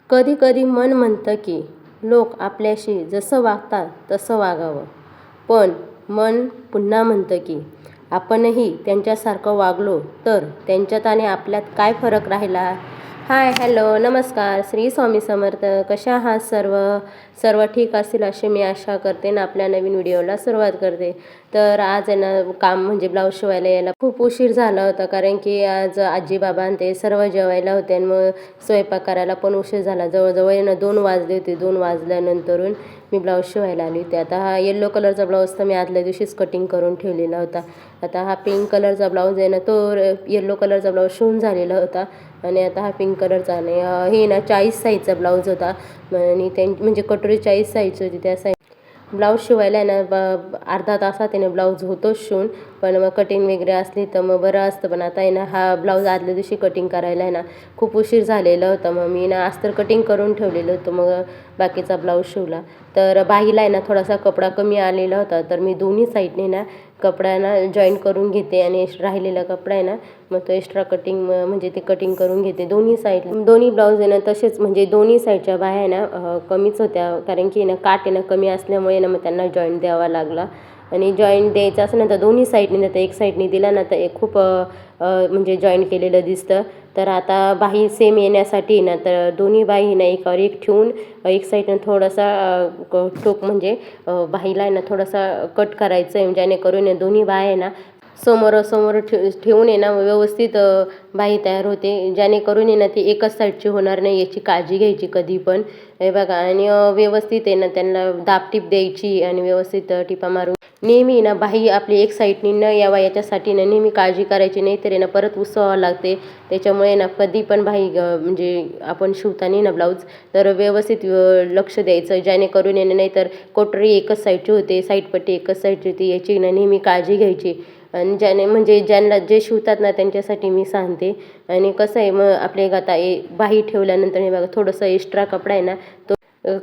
कधी कधी मन म्हणतं की लोक आपल्याशी जसं वागतात तसं वागावं, पण मन पुन्हा म्हणतं की आपणही त्यांच्यासारखं वागलो तर त्यांच्यात आणि आपल्यात काय फरक राहिला. हाय, हॅलो, नमस्कार, श्री स्वामी समर्थ. कशा आहात सर्व? सर्व ठीक असतील अशी मी आशा करते ना. आपल्या नवीन व्हिडिओला सुरुवात करते. तर आज आहे ना, काम म्हणजे ब्लाऊज शिवायला यायला खूप उशीर झाला होता, कारण की आज आजी बाबा आणि ते सर्व जेवायला होते आणि मग स्वयंपाक करायला पण उशीर झाला. जवळजवळ आहे ना 2 वाजले होते. 2 वाजल्यानंतरून मी ब्लाऊज शिवायला आली होती. आता हा येल्लो कलरचा ब्लाऊज तर मी आदल्या दिवशीच कटिंग करून ठेवलेला होता. आता हा पिंक कलरचा ब्लाऊज आहे ना, तो येल्लो कलरचा ब्लाऊज शिवून झालेला होता आणि आता हा पिंक कलरचा. आणि हे ना 40 साईजचा ब्लाऊज होता आणि म्हणजे कटोरी 40 साईजची होती. त्या साईज ब्लाऊज शिवायला आहे ना अर्धा तासात आहे ना ब्लाऊज होतोच शिवून. पण मग कटिंग वगैरे असली तर मग बरं असतं. पण आता आहे ना हा ब्लाऊज आदल्या दिवशी कटिंग करायला आहे ना खूप उशीर झालेला होता. मग मी ना अस्तर कटिंग करून ठेवलेलं होतं, मग बाकीचा ब्लाऊज शिवला. तर बाहीला आहे ना थोडासा कपडा कमी आलेला होता, तर मी दोन्ही साईडने ना कपडा ना जॉईन करून घेते आणि राहिलेला कपडा आहे ना मग तो एक्स्ट्रा कटिंग म्हणजे ते कटिंग करून घेते दोन्ही साईड. दोन्ही ब्लाऊज आहे ना तसेच म्हणजे दोन्ही साईडच्या बाह्या आहे ना कमीच होत्या, कारण की ना काठ आहे ना कमी असल्यामुळे ना मग त्यांना जॉईंट द्यावा लागला. आणि जॉईंट द्यायचं असं ना तर दोन्ही साईडने ना तर एक साईडने दिला ना तर खूप म्हणजे जॉईंट केलेलं दिसतं. तर आता बाही सेम येण्यासाठी ना तर दोन्ही बाही ना एकावर एक ठेवून एक साईडनं थोडासा टोक म्हणजे बाहीला आहे ना थोडासा कट करायचं आहे, जेणेकरून दोन्ही बाह्या आहे ना समोरासमोर ठेवून आहे ना व्यवस्थित बाही तयार होते, जेणेकरून आहे ना ती एकच साईडची होणार नाही याची काळजी घ्यायची कधी पण. हे बघा, आणि व्यवस्थित आहे ना त्यांना दाबटीप द्यायची आणि व्यवस्थित टिपा मारून नेहमी ना बाही आपली एक साईडनी न यावा याच्यासाठी ना नेहमी काळजी करायची, नाही तर ना परत उसवावं लागते. त्याच्यामुळे ना कधी पण बाही म्हणजे आपण शिवताना ना ब्लाऊज तर व्यवस्थित लक्ष द्यायचं, जेणेकरून येणं नाही तर कोटरी एकच साईडची होते, साईडपट्टी एकच साईडची होती, याची ना नेहमी काळजी घ्यायची. आणि ज्याने म्हणजे ज्यांना जे शिवतात ना त्यांच्यासाठी मी सांगते. आणि कसं आहे मग आपले आता बाही ठेवल्यानंतर हे बघा थोडंसं एक्स्ट्रा कपडा आहे ना तो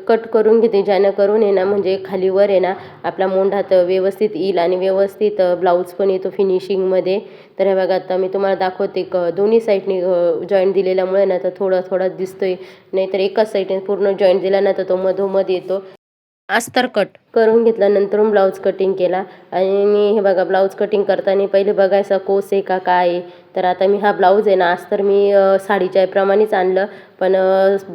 कट करून घेते, जेणेकरून आहे ना म्हणजे खालीवर आहे ना आपला मोंढात व्यवस्थित येईल आणि व्यवस्थित ब्लाऊज पण येतो फिनिशिंगमध्ये. तर हे बघा आता मी तुम्हाला दाखवते दोन्ही साईडने जॉईंट दिलेल्यामुळे ना तर थोडा थोडा दिसतोय, नाहीतर एकाच साईडने पूर्ण जॉईंट दिला ना तर तो मधोमध येतो. अस्तर कट करून घेतल्यानंतर ब्लाऊज कटिंग केला. आणि मी हे बघा ब्लाऊज कटिंग करताना पहिले बघायचा कोस आहे का काय आहे. तर आता मी हा ब्लाऊज आहे ना अस्तर मी साडीच्या प्रमाणेच आणलं, पण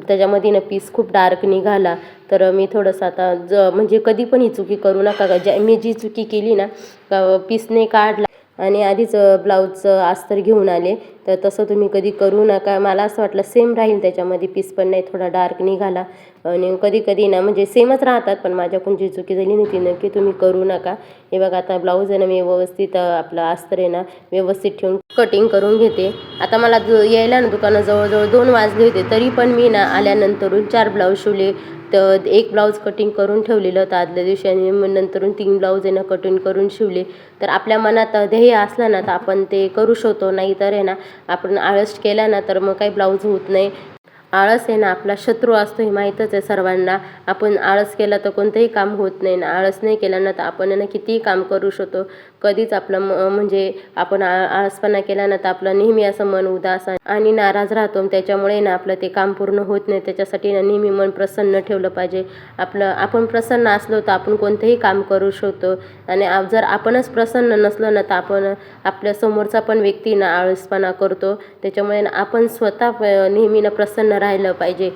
त्याच्यामध्ये ना पीस खूप डार्क निघाला. तर मी थोडंसं आता म्हणजे कधी पण ही चुकी करू नका का, मी जी चुकी केली ना पीसने काढला आणि आधीच ब्लाऊजचं अस्तर घेऊन आले, तर तसं तुम्ही कधी करू नका. मला असं वाटलं सेम राहील, त्याच्यामध्ये पीस पण नाही थोडा डार्क निघाला. आणि कधी कधी ना म्हणजे सेमच राहतात, पण माझ्याकडून जी चुकी झाली नाही ती नक्की तुम्ही करू नका. हे बघा आता ब्लाऊज आहे ना मी व्यवस्थित आपलं अस्तर आहे ना व्यवस्थित ठेवून कटिंग करून घेते. आता मला यायला ना दुकानात जवळजवळ 2 वाजले होते, तरी पण मी ना आल्यानंतरून 4 ब्लाऊज शिवले. तर एक ब्लाऊज कटिंग करून ठेवलेलं होतं आदल्या दिवशी आणि मग नंतरून 3 ब्लाऊज आहे ना कटिंग करून शिवले. तर आपल्या मनात ध्येय असलं ना तर आपण ते करू शकतो, नाही तर आहे ना आपण आळस केला ना तर मग काही ब्लाऊज होत नाही. आळस आहे ना आपला शत्रू असतो, हे माहीतच आहे सर्वांना. आपण आळस केला तर कोणतंही काम होत नाही ना, आळस नाही केला ना तर आपण ना कितीही काम करू शकतो. कधीच आपलं म्हणजे आपण आळसपणा केला ना तर आपलं नेहमी असं मन उदास आणि नाराज राहतो. त्याच्यामुळे ना आपलं ते काम पूर्ण होत नाही. त्याच्यासाठी ना नेहमी मन प्रसन्न ठेवलं पाहिजे. आपण प्रसन्न असलो तर आपण कोणतंही काम करू शकतो. आणि जर आपणच प्रसन्न नसलो ना तर आपण आपल्या समोरचा पण व्यक्ती ना आळसपणा करतो. त्याच्यामुळे ना आपण स्वतः नेहमी ना प्रसन्न राहिलं पाहिजे.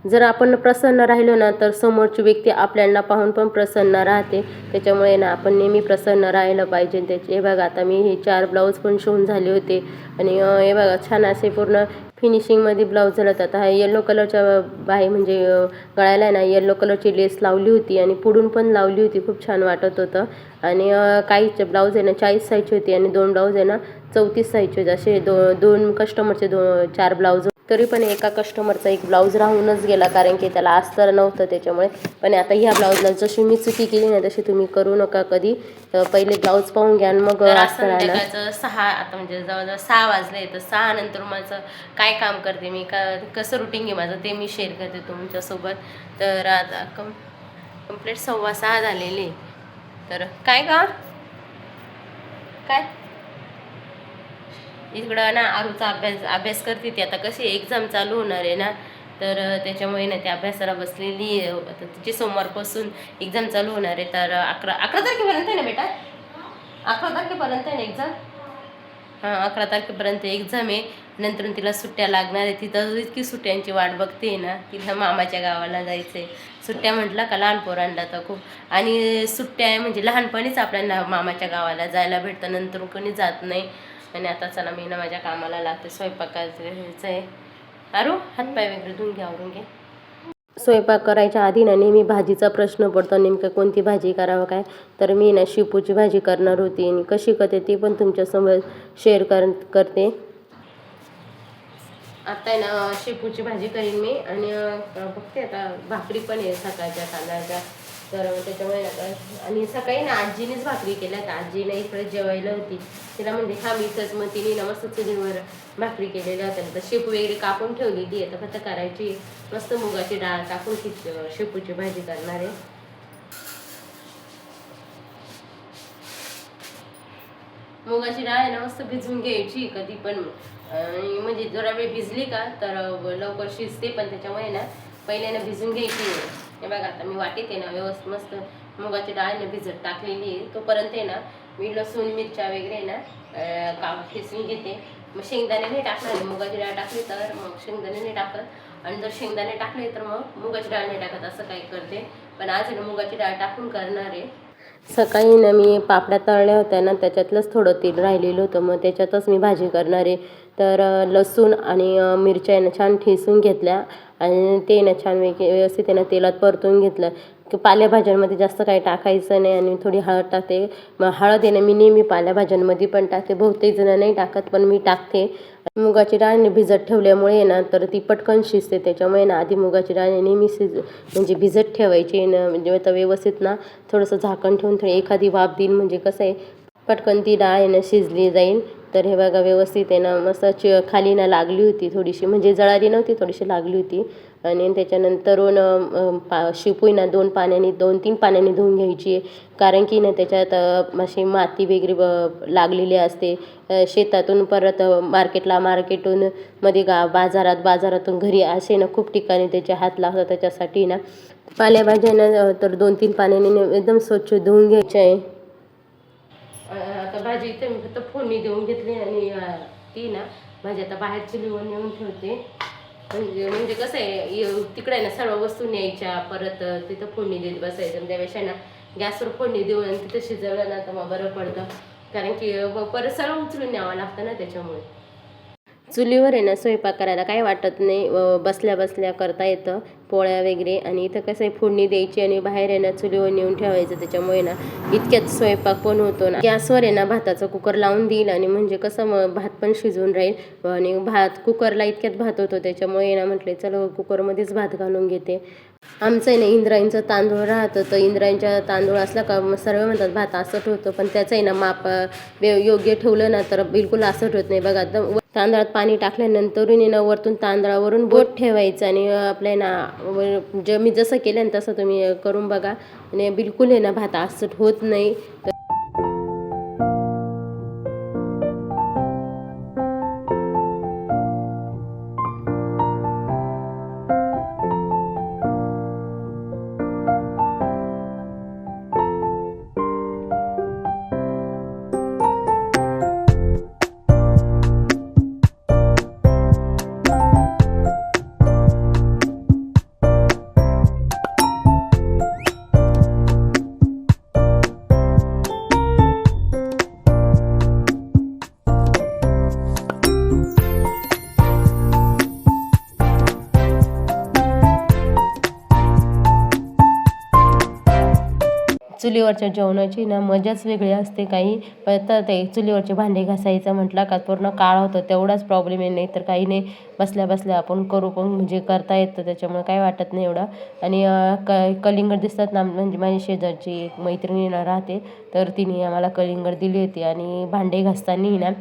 जर आपण प्रसन्न राहिलो ना तर समोरची व्यक्ती आपल्याला पाहून पण प्रसन्न राहते. त्याच्यामुळे ना आपण नेहमी प्रसन्न राहिलं पाहिजे. त्याचे हे बघा आता मी हे 4 ब्लाऊज पण शिवून झाले होते आणि हे बघा छान असे पूर्ण फिनिशिंगमध्ये ब्लाऊज झालं. आता हा येल्लो कलरच्या बाही म्हणजे गळ्याला ना येल्लो कलरची लेस लावली होती आणि पुढून पण लावली होती, खूप छान वाटत होतं. आणि काही ब्लाऊज आहे ना 40 साईजची होती आणि 2 ब्लाऊज आहे ना 34 साईजचे होते. असे दोन कस्टमरचे 4 ब्लाऊज. तरी पण एका कस्टमरचा एक ब्लाऊज राहूनच गेला, कारण की त्याला अस्तर नव्हतं त्याच्यामुळे. पण आता ह्या ब्लाऊजला जशी मी चुकी केली ना तशी तुम्ही करू नका कधी. पहिले ब्लाऊज पाहून घ्या आणि मग अस्तर आणा. 6 आता म्हणजे जवळजवळ 6 वाजले, तर 6 नंतर माझं काय काम करते मी, कसं रुटीन आहे माझं ते मी शेअर करते तुमच्यासोबत. तर आता कंप्लीट 6:15 झालेले. तर काय इकडं ना आरूचा अभ्यास करते ती. आता कशी एक्झाम चालू होणार आहे ना, तर त्याच्यामुळे ना त्या अभ्यासाला बसलेली आहे. आता तिची सोमवारपासून एक्झाम चालू होणार आहे. तर 11 तारखेपर्यंत आहे ना बेटा, 11 तारखेपर्यंत आहे ना एक्झाम. हां, 11 तारखेपर्यंत एक्झाम आहे. नंतर तिला सुट्ट्या लागणार आहे. तिथं इतकी सुट्ट्यांची वाट बघते ना, तिला मामाच्या गावाला जायचं आहे. सुट्ट्या म्हटलं का लहान पोरांना तर खूप, आणि सुट्ट्या आहे म्हणजे लहानपणीच आपल्याला मामाच्या गावाला जायला भेटतं, नंतर कोणी जात नाही. आणि आता चला मी ना माझ्या कामाला लागते, स्वयंपाकाचं ह्याचं आहे. अरू हातपाय वगैरे धुवून घ्या, आवरून घे. स्वयंपाक करायच्या आधी ना नेहमी भाजीचा प्रश्न पडतो, नेमकं कोणती भाजी करावं काय. तर मी ना शेपूची भाजी करणार होती आणि कशी करते ती पण तुमच्यासमोर शेअर करते. आता आहे ना शेपूची भाजी करीन मी, आणि बघते आता भाकरी पण आहे सकाळच्या तांदळाच्या. तर त्याच्यामुळे आता, आणि सकाळी ना आजीनेच भाकरी केल्या. तर आजीने इकडे जेवायला होती, तिला म्हणजे खा मीच, मग तिने ना मस्त चुलीवर भाकरी केलेल्या होत्या. तर शेपू वगैरे कापून ठेवलेली आहे, तर फक्त करायची. मस्त मुगाची डाळ टाकून शेपूची भाजी करणार आहे. मुगाची डाळ आहे ना मस्त भिजवून घ्यायची कधी पण, आणि म्हणजे जरा वेळ भिजली का तर लवकर शिजते. पण त्याच्यामुळे ना पहिले ना भिजून घ्यायची. हे बघा आता मी वाटीत आहे ना व्यवस्थित मस्त मुगाची डाळ आहे ना भिजत टाकलेली आहे. तोपर्यंत आहे ना मी लसूण मिरच्या वगैरे ना ठेचून घेते. मग शेंगदाणे नाही टाकणार, मुगाची डाळ टाकली तर मग शेंगदाणे नाही टाकत, आणि जर शेंगदाणे टाकले तर मग मुगाची डाळ नाही टाकत, असं काही करते. पण आज आहे ना मुगाची डाळ टाकून करणार आहे. सकाळी ना मी पापड्या तळल्या होत्या ना, त्याच्यातलंच थोडं तेल राहिलेलं होतं, मग त्याच्यातच मी भाजी करणार आहे. तर लसूण आणि मिरच्या ना छान ठेचून घेतल्या, आणि ते ना छान व्यवस्थित आहे ना तेलात परतून घेतलं. की पालेभाज्यांमध्ये जास्त काही टाकायचं नाही, आणि थोडी हळद टाकते. मग हळद आहे ना मी नेहमी पालेभाज्यांमध्ये पण टाकते, बहुतेक जण नाही टाकत पण मी टाकते. मुगाची डाळ भिजत ठेवल्यामुळे ना तर ती पटकन शिजते. त्याच्यामुळे ना आधी मुगाची डाळ नेहमी म्हणजे भिजत ठेवायची ना, म्हणजे आता व्यवस्थित ना थोडंसं झाकण ठेवून थोडी एखादी वाफ देईन, म्हणजे कसं आहे पटकन ती डाळ आहे ना शिजली जाईल. तर हे बघा व्यवस्थित आहे ना मस्त खाली ना लागली होती थोडीशी, म्हणजे जळाली नव्हती, थोडीशी लागली होती. आणि त्याच्यानंतरून शेपू ना 2-3 पाण्याने धुवून घ्यायची आहे. कारण की ना त्याच्यात अशी माती वगैरे लागलेली असते. शेतातून परत मार्केटून मध्ये बाजारातून घरी असे ना खूप ठिकाणी त्याचे हात लागतात. त्याच्यासाठी ना पालेभाज्या तर 2-3 पाण्याने एकदम स्वच्छ धुवून घ्यायचे आहे. आता भाजी इथे मी फक्त फोडणी देऊन घेतली, आणि ती ना भाजी आता बाहेर चुलीवर नेऊन ठेवते. म्हणजे कसं आहे तिकडे ना सर्व वस्तू न्यायच्या, परत तिथं फोडणी देत बसायचं. त्यापेक्षा ना गॅसवर फोडणी देऊन आणि तिथं शिजवलं ना तर मग बरं पडतं, कारण की परत सर्व उचलून न्यावं लागतं ना. त्याच्यामुळे चुलीवर आहे ना स्वयंपाक करायला काही वाटत नाही, बसल्या बसल्या करता येतं पोळ्या वगैरे. आणि इथं कसं आहे फोडणी द्यायची आणि बाहेर आहे ना चुलीवर नेऊन ठेवायचं. त्याच्यामुळे ना इतक्यात स्वयंपाक पण होतो ना. गॅसवर आहे ना भाताचा कुकर लावून देईल, आणि म्हणजे कसं मग भात पण शिजून राहील. आणि कुकरला इतक्यात भात होतो, त्याच्यामुळे ना म्हटले चलो कुकरमध्येच भात घालून घेते. आमचं आहे ना इंद्रायणीचं तांदूळ राहतं, तर इंद्रायणीचा तांदूळ असला का मग सर्व म्हणतात भात असट होतं, पण त्याचं आहे ना माप योग्य ठेवलं ना तर बिलकुल असट होत नाही. बघा तांदळात पाणी टाकल्यानंतरून ना वरतून तांदळावरून बोट ठेवायचं, आणि आपल्या ना मी जसं केलं ना तसं तुम्ही करून बघा, आणि बिलकुल आहे ना भात असट होत नाही. चुलीवरच्या जेवणाची ना मजाच वेगळी असते. काही तर ते चुलीवरचे भांडे घासायचं म्हटलं का पूर्ण काळा होतं, तेवढाच प्रॉब्लेम आहे. नाही तर काही नाही, बसल्या बसल्या आपण करू पण म्हणजे करता येतं, त्याच्यामुळे काही वाटत नाही एवढं. आणि कलिंगड दिसतात ना, म्हणजे माझी शेजारची एक मैत्रिणीला राहते, तर तिने आम्हाला कलिंगड दिली होती. आणि भांडे घासताना ना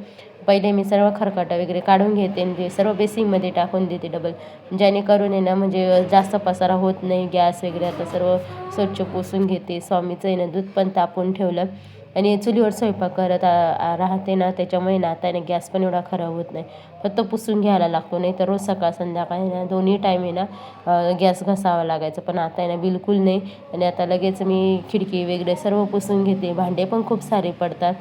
पहिले मी सर्व खरकटा वगैरे काढून घेते, म्हणजे सर्व बेसिंगमध्ये टाकून देते डबल, जेणेकरून आहे ना म्हणजे जास्त पसारा होत नाही. गॅस वगैरे आता सर्व स्वच्छ पुसून घेते. स्वामीचं आहे ना दूध पण तापून ठेवलं, आणि चुलीवर स्वयंपाक करत राहते ना, त्याच्यामुळे ना आता ना गॅस पण एवढा खराब होत नाही. फक्त पुसून घ्यायला लागतो, नाही तर रोज सकाळ संध्याकाळी ना दोन्ही टाईम आहे ना गॅस घासावा लागायचं. पण आता आहे ना बिलकुल नाही. आणि आता लगेच मी खिडकी वगैरे सर्व पुसून घेते. भांडे पण खूप सारे पडतात,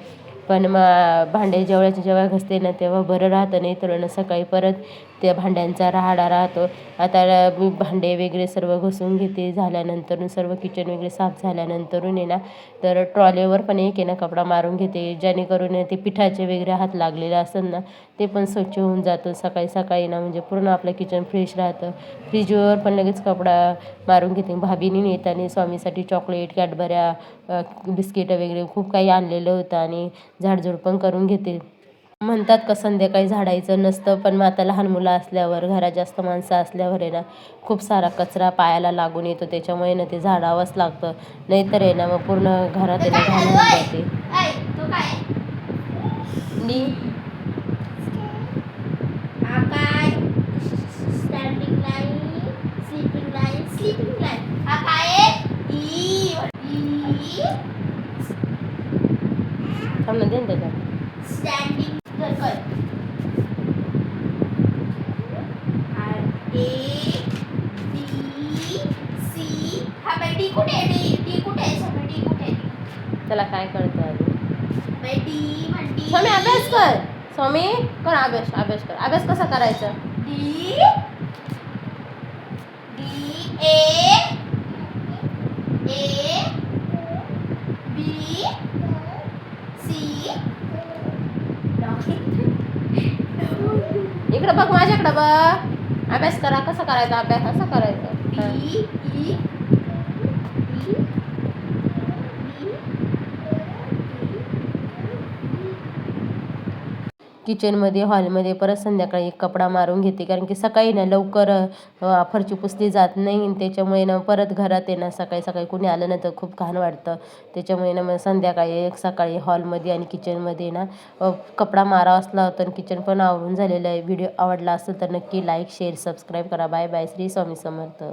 पण मग भांडे जेव्हा घासते ना तेव्हा बरं राहतं, नाही तर ना सकाळी परत त्या भांड्यांचा राहाडा राहतो. आता मी भांडे वगैरे सर्व घासून घेते. झाल्यानंतर सर्व किचन वगैरे साफ झाल्यानंतरून आहे ना, तर ट्रॉलीवर पण एक आहे ना कपडा मारून घेते, जेणेकरून ते पिठाचे वगैरे हात लागलेले असतात ना ते पण स्वच्छ होऊन जातं सकाळी सकाळी ना. म्हणजे पूर्ण आपलं किचन फ्रेश राहतं. फ्रीजवर पण लगेच कपडा मारून घेते. भाभीने येताना स्वामीसाठी चॉकलेट, कॅडबऱ्या, बिस्किटं वगैरे खूप काही आणलेलं होतं आणि झाडझूड पण करून घेते. म्हणतात का संध्याकाळी झाडायचं नसतं, पण मग आता लहान मुलं असल्यावर, घरात जास्त माणसं असल्यावर आहे ना खूप सारा कचरा पायाला लागून येतो. त्याच्यामुळे ना ते झाडावंच लागतं, नाहीतर आहे ना मग पूर्ण घरात आहे ना घाण होऊन जाते. थांब ना, दे ना त्याच्यात. Standing circle A B C. हा बाई डी कुठे आहे? डी कुठे आहे? स्वामी डी कुठे आहे? त्याला काय कळतं आधी? बाई डी म्हणती. स्वामी अभ्यास कर. स्वामी कर अभ्यास. अभ्यास कर. अभ्यास कसा करायचा? D D A A B C. इकडं बघ, माझ्याकडं बघ. अभ्यास करा. कसा करायचा अभ्यास? असा करायचा. डी ई किचनमध्ये, हॉलमध्ये परत संध्याकाळी एक कपडा मारून घेते, कारण की सकाळी ना लवकर फरची पुसली जात नाही. आणि त्याच्यामुळे ना परत घरात आहे ना सकाळी सकाळी कोणी आलं ना तर खूप घाण वाटतं. त्याच्यामुळे ना मग संध्याकाळी एक सकाळी हॉलमध्ये आणि किचनमध्ये ना कपडा मारावाच लागतो. आणि किचन पण आवरून झालेलं आहे. व्हिडिओ आवडला असेल तर नक्की लाईक, शेअर, सबस्क्राईब करा. Bye bye. श्री स्वामी समर्थ.